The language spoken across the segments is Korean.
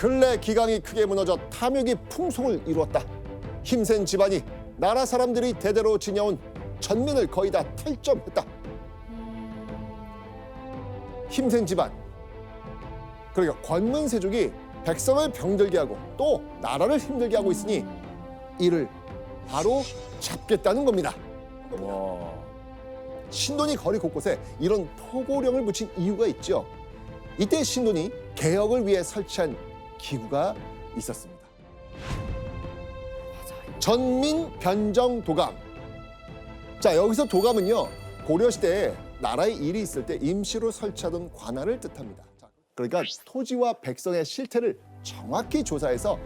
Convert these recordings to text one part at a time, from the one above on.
근래 기강이 크게 무너져 탐욕이 풍속을 이루었다. 힘센 집안이 나라 사람들이 대대로 지녀온 전민을 거의 다 탈점했다. 힘센 집안, 그러니까 권문세족이 백성을 병들게 하고 또 나라를 힘들게 하고 있으니 이를 바로 잡겠다는 겁니다. 신돈이 거리 곳곳에 이런 포고령을 붙인 이유가 있죠. 이때 신돈이 개혁을 위해 설치한 기구가 있었습니다. 전민변정도감. 자, 여기서 도감은요, 고려시대에 나라에 일이 있을 때 임시로 설치하던 관할을 뜻합니다. 그러니까 토지와 백성의 실태를 정확히 조사해서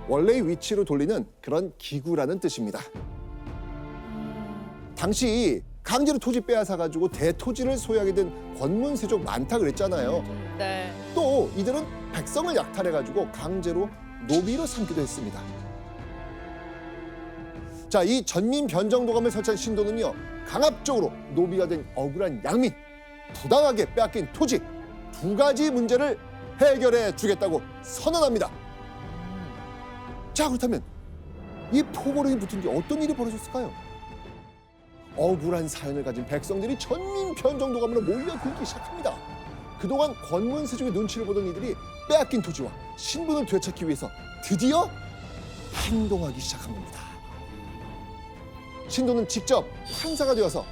원래의 위치로 돌리는 그런 기구라는 뜻입니다. 당시 강제로 토지 빼앗아가지고 대토지를 소유하게 된 권문세족 많다 그랬잖아요. 네. 또 이들은 백성을 약탈해가지고 강제로 노비로 삼기도 했습니다. 자, 이 전민변정도감을 설치한 신도는요, 강압적으로 노비가 된 억울한 양민, 부당하게 빼앗긴 토지 두 가지 문제를 해결해 주겠다고 선언합니다. 자, 그렇다면 이 포고령이 붙은 뒤 어떤 일이 벌어졌을까요? 억울한 사연을 가진 백성들이 전민변정도감으로 몰려들기 시작합니다. 그동안 권문세족의 눈치를 보던 이들이 빼앗긴 토지와 신분을 되찾기 위해서 드디어 행동하기 시작한 겁니다. 신도는 직접 판사가 되어서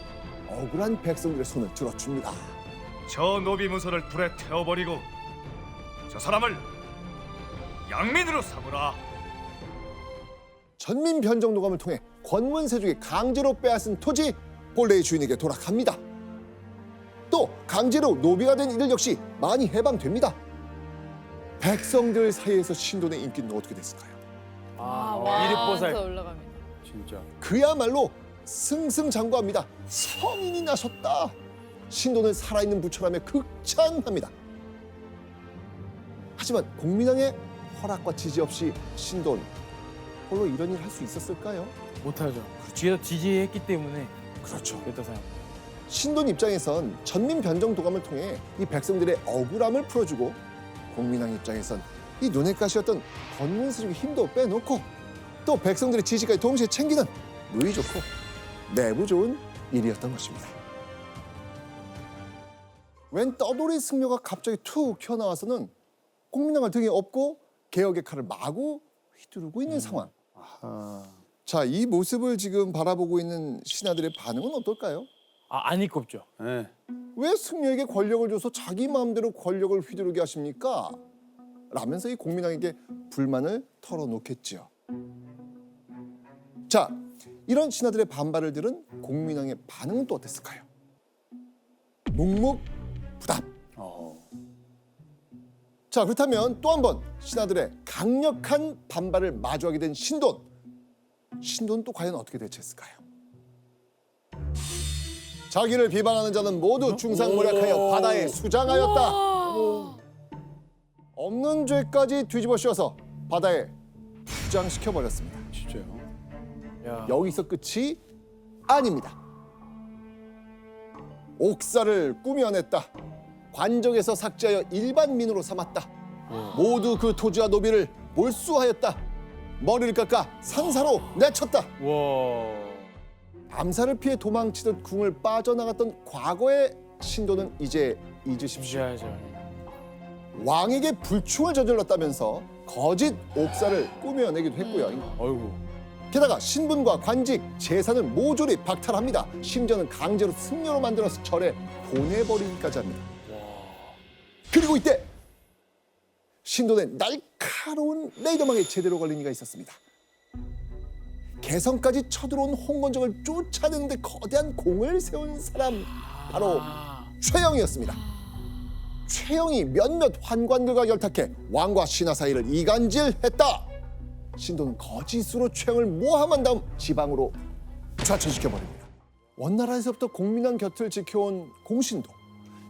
억울한 백성들의 손을 들어줍니다. 저 노비 문서를 불에 태워버리고 저 사람을 양민으로 삼으라. 전민변정도감을 통해 권문세족이 강제로 빼앗은 토지 본래의 주인에게 돌아갑니다. 또 강제로 노비가 된 이들 역시 많이 해방됩니다. 백성들 사이에서 신돈의 인기는 어떻게 됐을까요? 왕한테 올라갑니다. 진짜. 그야말로 승승장구합니다. 성인이 나섰다. 신돈은 살아있는 부처라며 극찬합니다. 하지만 공민왕의 허락과 지지 없이 신돈 홀로 이런 일을 할 수 있었을까요? 못하죠. 뒤에서 지지했기 때문에 그렇죠. 그랬다 생각. 신돈 입장에선 전민변정도감을 통해 이 백성들의 억울함을 풀어주고 공민왕 입장에선 이 눈엣 가시였던 권문세족의 힘도 빼놓고 또 백성들의 지지까지 동시에 챙기는 누이 좋고 내부 좋은 일이었던 것입니다. 웬 떠돌이 승려가 갑자기 툭 튀어나와서는 공민왕을 등에 업고 개혁의 칼을 마구 휘두르고 있는 상황. 자, 이 모습을 지금 바라보고 있는 신하들의 반응은 어떨까요? 안 꼽죠. 네. 왜 승려에게 권력을 줘서 자기 마음대로 권력을 휘두르게 하십니까? 라면서 이 공민왕에게 불만을 털어놓겠지요. 자, 이런 신하들의 반발을 들은 공민왕의 반응은 또 어땠을까요? 묵묵부답. 자, 그렇다면 또 한 번 신하들의 강력한 반발을 마주하게 된 신돈. 신돈은 또 과연 어떻게 대처했을까요? 자기를 비방하는 자는 모두 중상모략하여 바다에 수장하였다. 없는 죄까지 뒤집어 씌워서 바다에 수장시켜버렸습니다. 진짜요? 야. 여기서 끝이 아닙니다. 옥사를 꾸며냈다. 관정에서 삭제하여 일반민으로 삼았다. 모두 그 토지와 노비를 몰수하였다. 머리를 깎아 산사로 내쳤다. 와. 암살을 피해 도망치듯 궁을 빠져나갔던 과거의 신도는 이제 잊으십시오. 무시하죠. 왕에게 불충을 저질렀다면서 거짓 옥사를 꾸며내기도 했고요. 어이구. 게다가 신분과 관직, 재산을 모조리 박탈합니다. 심지어는 강제로 승려로 만들어서 절에 보내버리기까지 합니다. 그리고 이때 신돈의 날카로운 레이더망에 제대로 걸린 이가 있었습니다. 개성까지 쳐들어온 홍건적을 쫓아내는데 거대한 공을 세운 사람, 바로 최영이었습니다. 최영이 몇몇 환관들과 결탁해 왕과 신하 사이를 이간질했다. 신돈은 거짓으로 최영을 모함한 다음 지방으로 좌천시켜버립니다. 원나라에서부터 공민왕 곁을 지켜온 공신도,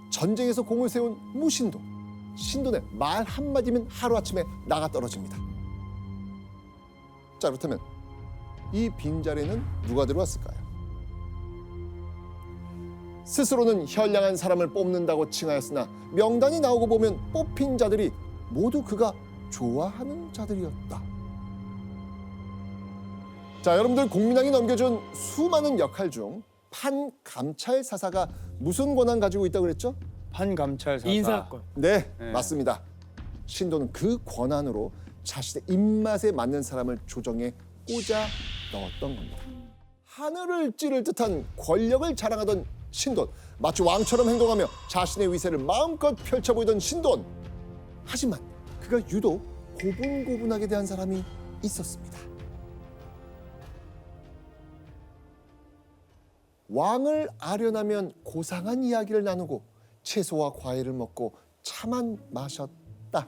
전쟁에서 공을 세운 무신도, 신돈의 말 한마디면 하루아침에 나가 떨어집니다. 자, 그렇다면 이 빈자리는 누가 들어왔을까요? 스스로는 현량한 사람을 뽑는다고 칭하였으나 명단이 나오고 보면 뽑힌 자들이 모두 그가 좋아하는 자들이었다. 자, 여러분들 공민왕이 넘겨준 수많은 역할 중 판감찰 사사가 무슨 권한 가지고 있다고 그랬죠? 판감찰 사사. 인사권. 네, 네. 맞습니다. 신도는 그 권한으로 자신의 입맛에 맞는 사람을 조정해 꽂아 넣었던 겁니다. 하늘을 찌를 듯한 권력을 자랑하던 신돈, 마치 왕처럼 행동하며 자신의 위세를 마음껏 펼쳐 보이던 신돈. 하지만 그가 유독 고분고분하게 대한 사람이 있었습니다. 왕을 아련하면 고상한 이야기를 나누고 채소와 과일을 먹고 차만 마셨다.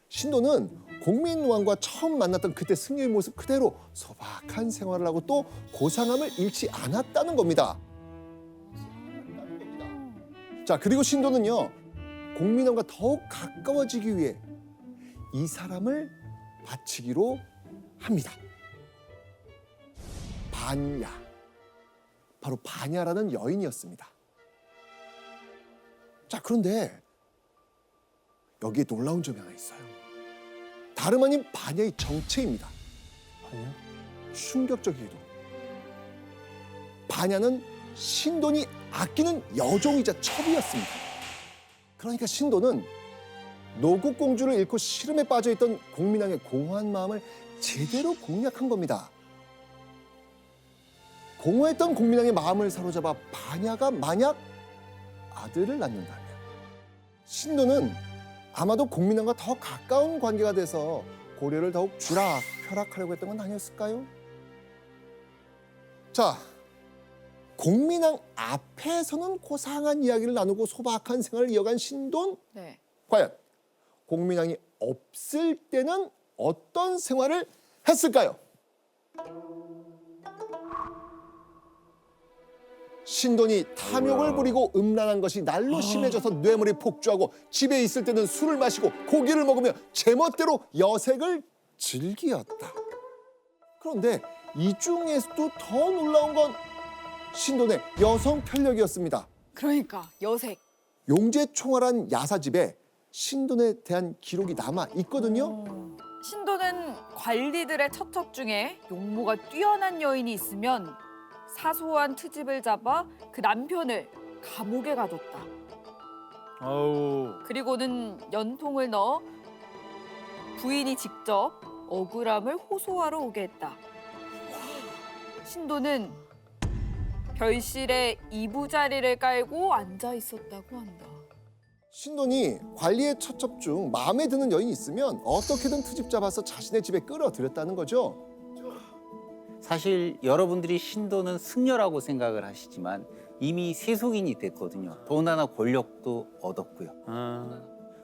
신도는 공민왕과 처음 만났던 그때 승려의 모습 그대로 소박한 생활을 하고 또 고상함을 잃지 않았다는 겁니다. 자, 그리고 신도는요, 공민왕과 더욱 가까워지기 위해 이 사람을 바치기로 합니다. 반야, 바로 반야라는 여인이었습니다. 자, 그런데 여기에 놀라운 점이 하나 있어요. 다름 아닌 반야의 정체입니다. 반야? 충격적이게도 반야는 신돈이 아끼는 여종이자 첩이었습니다. 그러니까 신돈은 노국공주를 잃고 시름에 빠져있던 공민왕의 공허한 마음을 제대로 공략한 겁니다. 공허했던 공민왕의 마음을 사로잡아 반야가 만약 아들을 낳는다면 신도는 아마도 공민왕과 더 가까운 관계가 돼서 고려를 더욱 쥐락펴락하려고 했던 건 아니었을까요? 자, 공민왕 앞에서는 고상한 이야기를 나누고 소박한 생활을 이어간 신돈. 네. 과연 공민왕이 없을 때는 어떤 생활을 했을까요? 신돈이 탐욕을 부리고 음란한 것이 날로 심해져서 뇌물이 폭주하고 집에 있을 때는 술을 마시고 고기를 먹으며 제멋대로 여색을 즐기었다. 그런데 이 중에서도 더 놀라운 건 신돈의 여성 편력이었습니다. 그러니까 여색. 용재총알한 야사집에 신돈에 대한 기록이 남아 있거든요. 신도는 관리들의 처첩 중에 용모가 뛰어난 여인이 있으면 사소한 트집을 잡아 그 남편을 감옥에 가뒀다. 아우. 그리고는 연통을 넣어 부인이 직접 억울함을 호소하러 오게 했다. 신도는 별실에 이부자리를 깔고 앉아 있었다고 한다. 신돈이 관리의 처첩 중 마음에 드는 여인이 있으면 어떻게든 트집 잡아서 자신의 집에 끌어들였다는 거죠. 사실 여러분들이 신도는 승려라고 생각을 하시지만 이미 세속인이 됐거든요. 더군다나 권력도 얻었고요.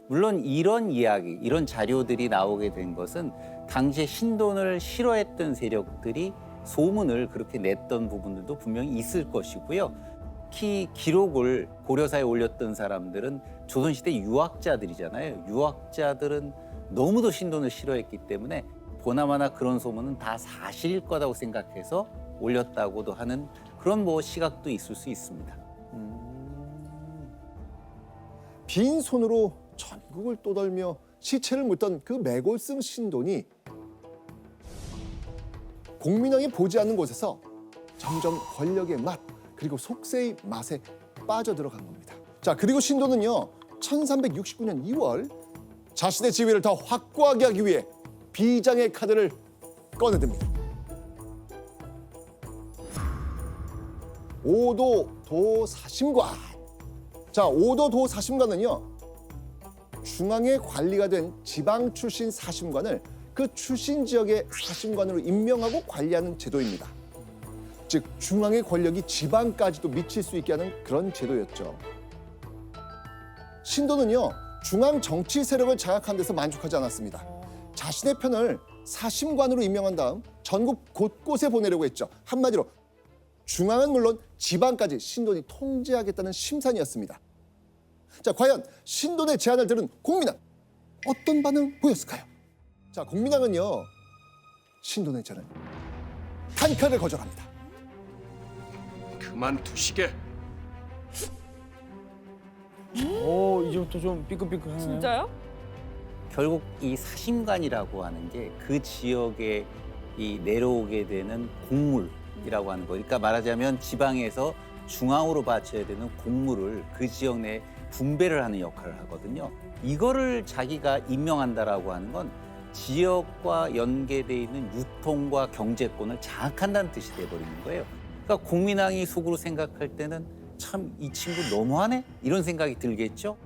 물론 이런 이야기, 이런 자료들이 나오게 된 것은 당시에 신돈을 싫어했던 세력들이 소문을 그렇게 냈던 부분들도 분명히 있을 것이고요. 특히 기록을 고려사에 올렸던 사람들은 조선시대 유학자들이잖아요. 유학자들은 너무도 신돈을 싫어했기 때문에 보나마나 그런 소문은 다 사실일 거라고 생각해서 올렸다고도 하는 그런 시각도 있을 수 있습니다. 빈 손으로 전국을 떠돌며 시체를 묻던 그 매골승 신돈이 공민왕이 보지 않는 곳에서 점점 권력의 맛 그리고 속세의 맛에 빠져들어간 겁니다. 자, 그리고 신돈은요 1369년 2월 자신의 지위를 더 확고하게 하기 위해 비장의 카드를 꺼내듭니다. 오도 사심관. 자, 오도 사심관은요 중앙의 관리가 된 지방 출신 사심관을 그 출신 지역의 사심관으로 임명하고 관리하는 제도입니다. 즉 중앙의 권력이 지방까지도 미칠 수 있게 하는 그런 제도였죠. 신도는요 중앙 정치 세력을 장악한 데서 만족하지 않았습니다. 자신의 편을 사심관으로 임명한 다음 전국 곳곳에 보내려고 했죠. 한마디로 중앙은 물론 지방까지 신돈이 통제하겠다는 심산이었습니다. 자, 과연 신돈의 제안을 들은 공민왕 어떤 반응 보였을까요? 자, 공민왕은요 신돈의 제안을 단칼에 거절합니다. 그만두시게. 오, 이제부터 좀 삐끗삐끗하네요. 진짜요? 결국 이 사심관이라고 하는 게 그 지역에 이 내려오게 되는 곡물이라고 하는 거. 그러니까 말하자면 지방에서 중앙으로 바쳐야 되는 곡물을 그 지역 내에 분배를 하는 역할을 하거든요. 이거를 자기가 임명한다라고 하는 건 지역과 연계돼 있는 유통과 경제권을 장악한다는 뜻이 돼버리는 거예요. 그러니까 국민당이 속으로 생각할 때는 참 이 친구 너무하네? 이런 생각이 들겠죠.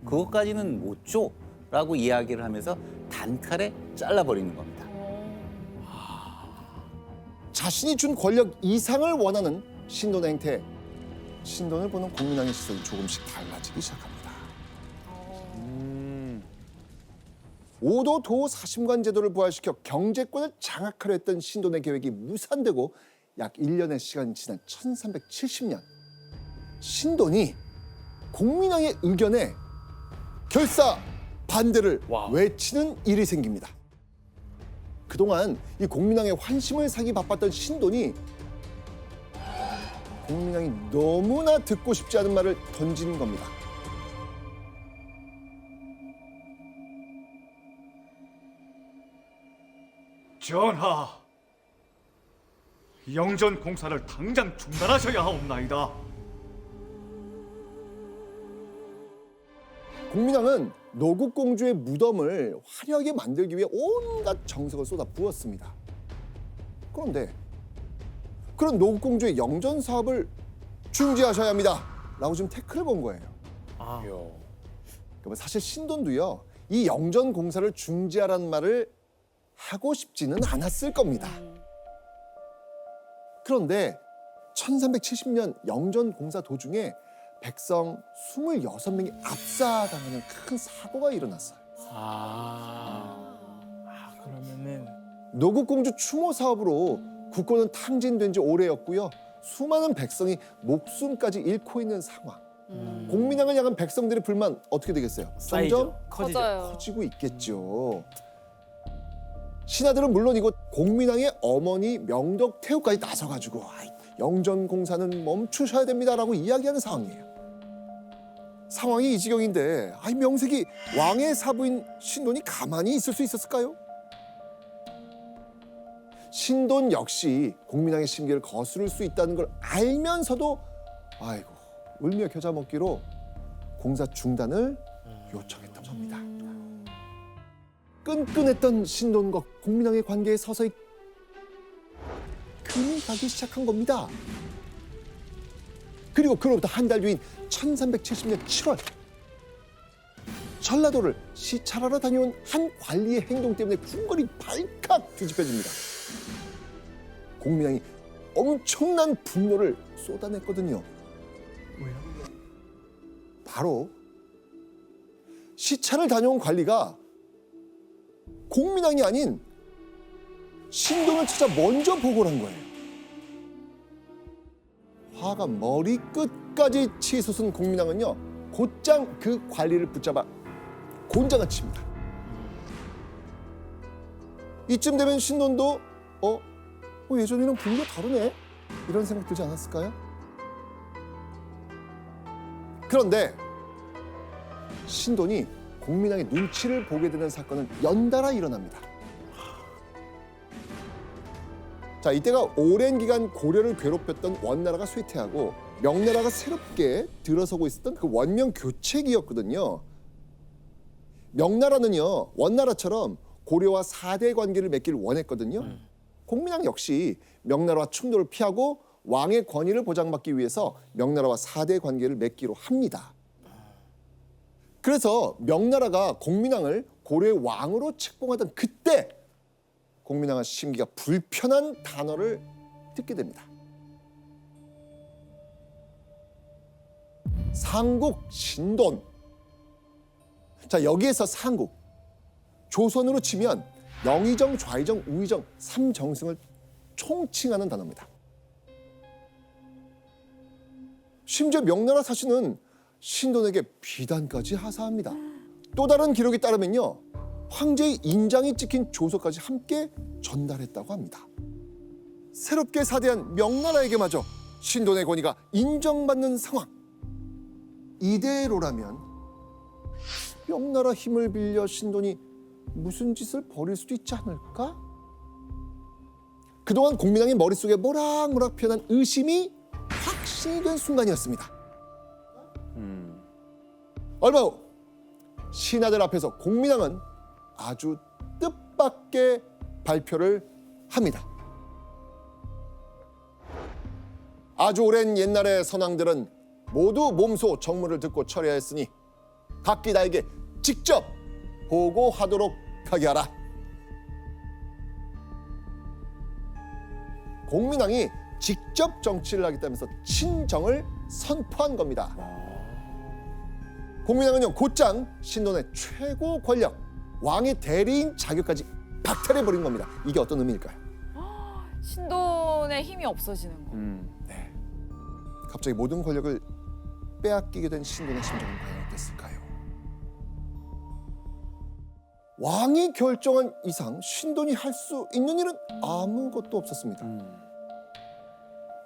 그것까지는 못 줘라고 이야기를 하면서 단칼에 잘라버리는 겁니다. 자신이 준 권력 이상을 원하는 신돈의 행태에 신돈을 보는 국민당의 시선이 조금씩 달라지기 시작합니다. 오도 도 사심관 제도를 부활시켜 경제권을 장악하려 했던 신돈의 계획이 무산되고 약 1년의 시간이 지난 1370년 신돈이 국민왕의 의견에 결사 반대를 외치는 일이 생깁니다. 그동안 이 국민왕의 환심을 사기 바빴던 신돈이 국민왕이 너무나 듣고 싶지 않은 말을 던지는 겁니다. 전하, 영전 공사를 당장 중단하셔야 하옵나이다. 국민왕은 노국공주의 무덤을 화려하게 만들기 위해 온갖 정성을 쏟아 부었습니다. 그런데 그런 노국공주의 영전 사업을 중지하셔야 합니다. 라고 지금 태클을 건 거예요. 그러면 사실 신돈도요, 이 영전 공사를 중지하라는 말을 하고 싶지는 않았을 겁니다. 그런데 1370년 영전 공사 도중에 백성 26명이 압사당하는 큰 사고가 일어났어요. 그러면은 노국공주 추모 사업으로 국고는 탕진된 지 오래였고요. 수많은 백성이 목숨까지 잃고 있는 상황. 국민왕을 향한 백성들의 불만 어떻게 되겠어요? 점점 커져요. 커지고 있겠죠. 신하들은 물론이고 국민왕의 어머니 명덕태후까지 나서가지고 영전 공사는 멈추셔야 됩니다라고 이야기하는 상황이에요. 상황이 이 지경인데 명색이 왕의 사부인 신돈이 가만히 있을 수 있었을까요? 신돈 역시 국민왕의 심기를 거스를 수 있다는 걸 알면서도 울며 겨자 먹기로 공사 중단을 요청했던 겁니다. 끈끈했던 신돈과 국민왕의 관계에 서서히 금이 가기 시작한 겁니다. 그리고 그로부터 한 달 뒤인 1370년 7월 전라도를 시찰하러 다녀온 한 관리의 행동 때문에 궁궐이 발칵 뒤집혀집니다. 국민왕이 엄청난 분노를 쏟아냈거든요. 왜요? 바로 시찰을 다녀온 관리가 국민왕이 아닌 신돈을 찾아 먼저 보고를 한 거예요. 화가 머리끝까지 치솟은 국민왕은요, 곧장 그 관리를 붙잡아 곤장을 칩니다. 이쯤 되면 신돈도 예전이랑 분위기가 다르네? 이런 생각 들지 않았을까요? 그런데 신돈이 국민왕의 눈치를 보게 되는 사건은 연달아 일어납니다. 자, 이때가 오랜 기간 고려를 괴롭혔던 원나라가 쇠퇴하고 명나라가 새롭게 들어서고 있었던 그 원명 교체기였거든요. 명나라는요, 원나라처럼 고려와 사대 관계를 맺기를 원했거든요. 국민왕 역시 명나라와 충돌을 피하고 왕의 권위를 보장받기 위해서 명나라와 사대 관계를 맺기로 합니다. 그래서 명나라가 국민왕을 고려의 왕으로 책봉하던 그때 국민왕은 심기가 불편한 단어를 듣게 됩니다. 상국 신돈. 자, 여기에서 상국, 조선으로 치면 영의정, 좌의정, 우의정 3정승을 총칭하는 단어입니다. 심지어 명나라 사신은 신돈에게 비단까지 하사합니다. 또 다른 기록에 따르면요, 황제의 인장이 찍힌 조서까지 함께 전달했다고 합니다. 새롭게 사대한 명나라에게마저 신돈의 권위가 인정받는 상황. 이대로라면 명나라 힘을 빌려 신돈이 무슨 짓을 벌일 수도 있지 않을까? 그동안 공민왕의 머릿속에 모락모락 피어난 의심이 확신이 된 순간이었습니다. 얼마 후 신하들 앞에서 공민왕은 아주 뜻밖의 발표를 합니다. 아주 오랜 옛날의 선왕들은 모두 몸소 정무를 듣고 처리하였으니 각기 나에게 직접 보고하도록 하게 하라. 공민왕이 직접 정치를 하겠다면서 친정을 선포한 겁니다. 공민왕은요 곧장 신돈의 최고 권력 왕의 대리인 자격까지 박탈해버린 겁니다. 이게 어떤 의미일까요? 신돈의 힘이 없어지는 거. 갑자기 모든 권력을 빼앗기게 된 신돈의 심정은 과연 어땠을까요? 왕이 결정한 이상 신돈이 할 수 있는 일은 아무것도 없었습니다.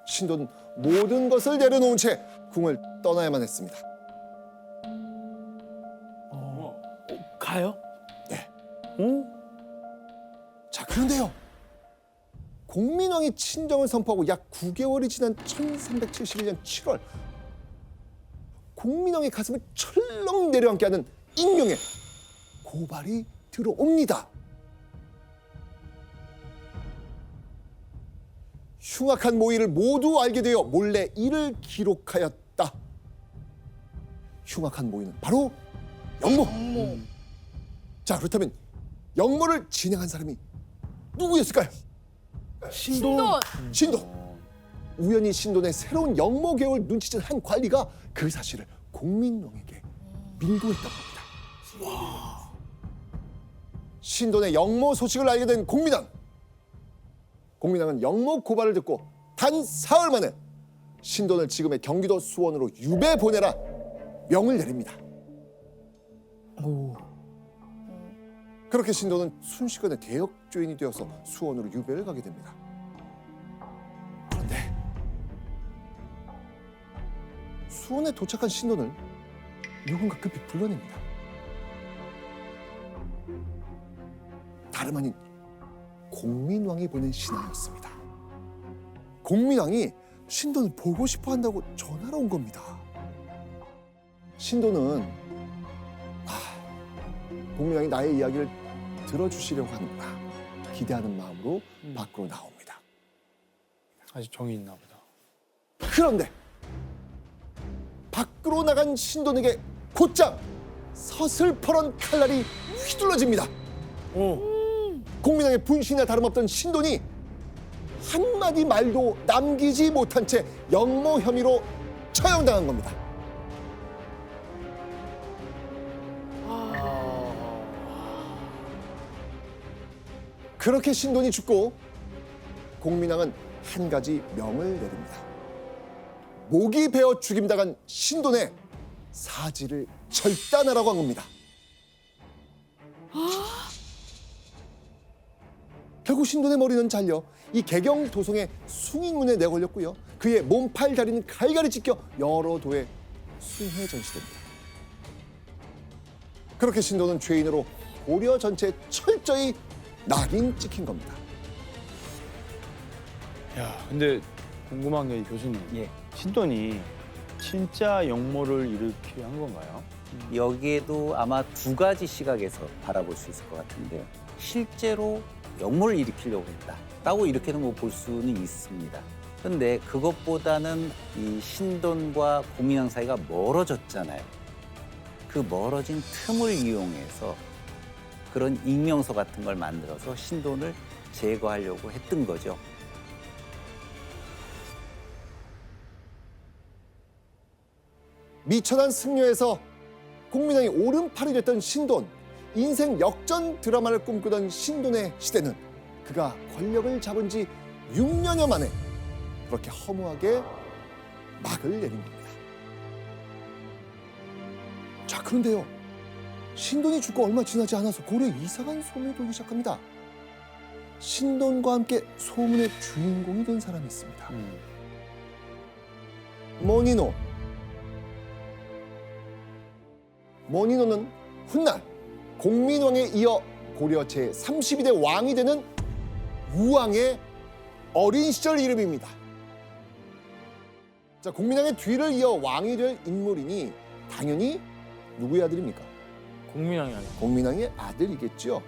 신돈은 모든 것을 내려놓은 채 궁을 떠나야만 했습니다. 가요? 네. 어? 자, 그런데요. 공민왕이 친정을 선포하고 약 9개월이 지난 1371년 7월 공민왕의 가슴을 철렁 내려앉게 하는 익명의 고발이 들어옵니다. 흉악한 모의를 모두 알게 되어 몰래 이를 기록하였다. 흉악한 모의는 바로 영모. 자, 그렇다면 영모를 진행한 사람이 누구였을까요? 신돈. 신돈. 우연히 신돈의 새로운 영모 계획을 눈치챈 한 관리가 그 사실을 공민왕에게 밀고 있다고 합니다. 신돈의 영모 소식을 알게 된 공민왕. 공민왕은 영모 고발을 듣고 단 사흘 만에 신돈을 지금의 경기도 수원으로 유배 보내라 명을 내립니다. 오. 그렇게 신돈은 순식간에 대역죄인이 되어서 수원으로 유배를 가게 됩니다. 그런데 수원에 도착한 신돈을 누군가 급히 불러냅니다. 다름 아닌 공민왕이 보낸 신하였습니다. 공민왕이 신돈을 보고 싶어 한다고 전화로 온 겁니다. 신돈은 공민왕이 나의 이야기를 들어주시려고 하는구나 기대하는 마음으로 밖으로 나옵니다. 아직 정이 있나 보다. 그런데 밖으로 나간 신돈에게 곧장 서슬퍼런 칼날이 휘둘러집니다. 오. 공민왕의 분신이나 다름없던 신돈이 한마디 말도 남기지 못한 채 영모 혐의로 처형당한 겁니다. 그렇게 신돈이 죽고 공민왕은 한 가지 명을 내립니다. 목이 베어 죽임당한 신돈의 사지를 절단하라고 한 겁니다. 결국 신돈의 머리는 잘려 이 개경도성의 숭인문에 내걸렸고요. 그의 몸팔 다리는 갈갈이 찢겨 여러 도에 숭해 전시됩니다. 그렇게 신돈은 죄인으로 고려 전체에 철저히 낙인 찍힌 겁니다. 야, 근데 궁금한 게 교수님. 예. 신돈이 진짜 영모를 일으키게 한 건가요? 여기에도 아마 두 가지 시각에서 바라볼 수 있을 것 같은데요. 실제로 영모를 일으키려고 했다라고 이렇게는 뭐 볼 수는 있습니다. 그런데 그것보다는 이 신돈과 공민왕 사이가 멀어졌잖아요. 그 멀어진 틈을 이용해서 그런 익명서 같은 걸 만들어서 신돈을 제거하려고 했던 거죠. 미천한 승려에서 공민왕이 오른팔이 됐던 신돈, 인생 역전 드라마를 꿈꾸던 신돈의 시대는 그가 권력을 잡은 지 6년여 만에 그렇게 허무하게 막을 내린 겁니다. 자, 그런데요. 신돈이 죽고 얼마 지나지 않아서 고려에 이상한 소문이 돌기 시작합니다. 신돈과 함께 소문의 주인공이 된 사람이 있습니다. 뭐니노 모니노는 훗날 공민왕에 이어 고려 제32대 왕이 되는 우왕의 어린 시절 이름입니다. 자, 공민왕의 뒤를 이어 왕이 될 인물이니 당연히 누구의 아들입니까? 공민왕이 아니고. 공민왕의 아들이겠죠.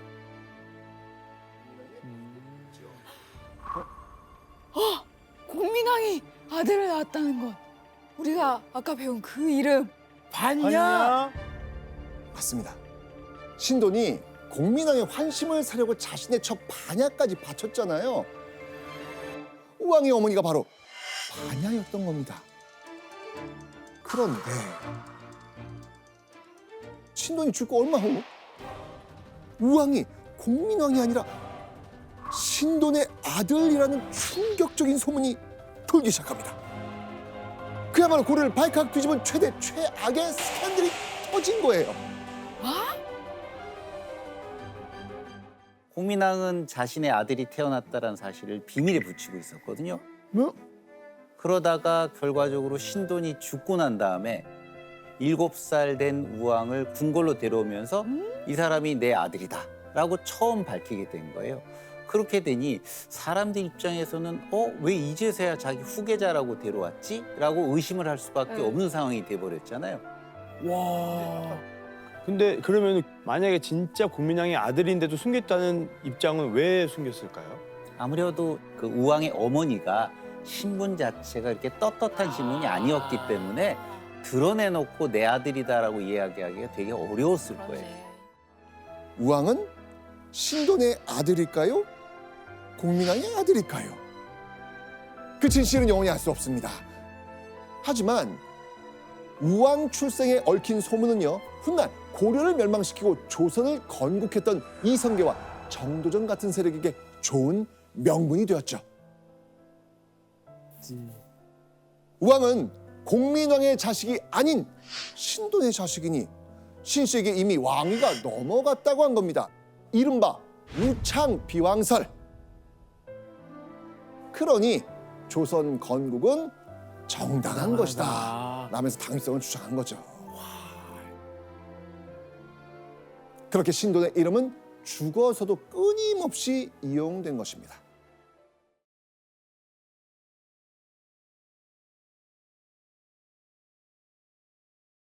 공민왕이 아들을 낳았다는 것. 우리가 아까 배운 그 이름. 반야? 맞습니다. 신돈이 공민왕의 환심을 사려고 자신의 첫 반야까지 바쳤잖아요. 우왕의 어머니가 바로 반야였던 겁니다. 그런데 신돈이 죽고 얼마 후 우왕이 공민왕이 아니라 신돈의 아들이라는 충격적인 소문이 돌기 시작합니다. 그야말로 고려를 발칵 뒤집은 최악의 스캔들이 터진 거예요. 공민왕은 자신의 아들이 태어났다는 사실을 비밀에 붙이고 있었거든요. 뭐? 그러다가 결과적으로 신돈이 죽고 난 다음에 7살 된 우왕을 궁궐로 데려오면서 이 사람이 내 아들이다라고 처음 밝히게 된 거예요. 그렇게 되니 사람들 입장에서는 왜 이제서야 자기 후계자라고 데려왔지? 라고 의심을 할 수밖에 네. 없는 상황이 돼버렸잖아요. 와. 근데 그러면 만약에 진짜 공민왕의 아들인데도 숨겼다는 입장은 왜 숨겼을까요? 아무래도 그 우왕의 어머니가 신분 자체가 이렇게 떳떳한 신분이 아니었기 때문에 드러내놓고 내 아들이다라고 이야기하기가 되게 어려웠을 거예요. 우왕은 신돈의 아들일까요? 공민왕의 아들일까요? 그 진실은 영원히 알 수 없습니다. 하지만 우왕 출생에 얽힌 소문은요, 훗날 고려를 멸망시키고 조선을 건국했던 이성계와 정도전 같은 세력에게 좋은 명분이 되었죠. 우왕은 공민왕의 자식이 아닌 신돈의 자식이니 신씨에게 이미 왕위가 넘어갔다고 한 겁니다. 이른바 우창비왕설. 그러니 조선 건국은 정당한 것이다 라면서 당위성을 주장한 거죠. 그렇게 신돈의 이름은 죽어서도 끊임없이 이용된 것입니다.